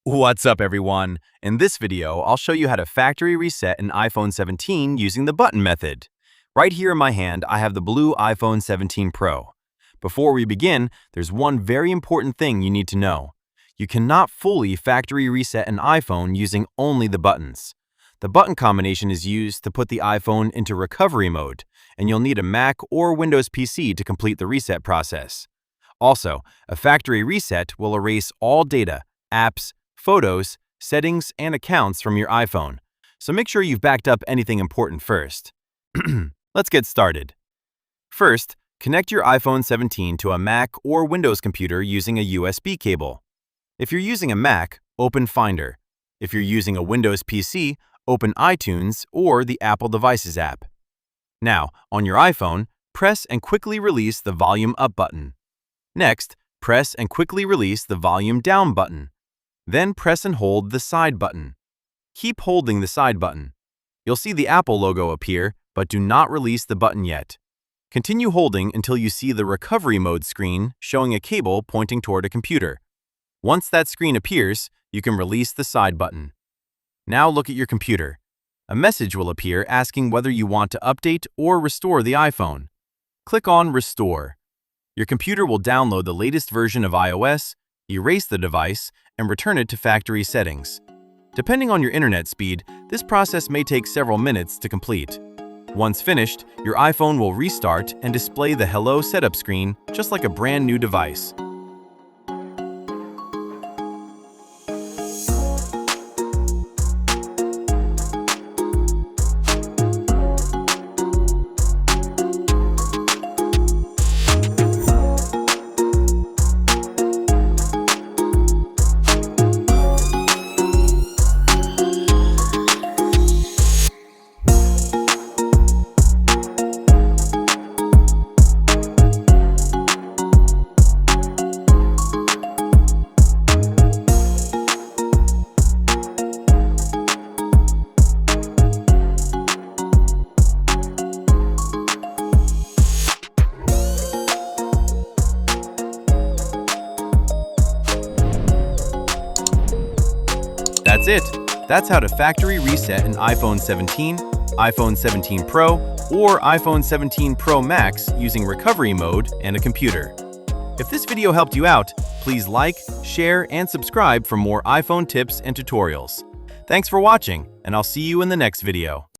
What's up, everyone? In this video, I'll show you how to factory reset an iPhone 17 using the button method. Right here in my hand, I have the blue iPhone 17 Pro. Before we begin, there's one very important thing you need to know. You cannot fully factory reset an iPhone using only the buttons. The button combination is used to put the iPhone into recovery mode, and you'll need a Mac or Windows PC to complete the reset process. Also, a factory reset will erase all data, apps, photos, settings, and accounts from your iPhone, so make sure you've backed up anything important first. Let's get started. First, connect your iPhone 17 to a Mac or Windows computer using a USB cable. If you're using a Mac, open Finder. If you're using a Windows PC, open iTunes or the Apple Devices app. Now, on your iPhone, press and quickly release the volume up button. Next, press and quickly release the volume down button. Then press and hold the side button. Keep holding the side button. You'll see the Apple logo appear, but do not release the button yet. Continue holding until you see the recovery mode screen showing a cable pointing toward a computer. Once that screen appears, you can release the side button. Now look at your computer. A message will appear asking whether you want to update or restore the iPhone. Click on Restore. Your computer will download the latest version of iOS, erase the device, and return it to factory settings. Depending on your internet speed, this process may take several minutes to complete. Once finished, your iPhone will restart and display the Hello setup screen just like a brand new device. That's it. That's how to factory reset an iPhone 17, iPhone 17 Pro, or iPhone 17 Pro Max using recovery mode and a computer. If this video helped you out, please like, share, and subscribe for more iPhone tips and tutorials. Thanks for watching, and I'll see you in the next video.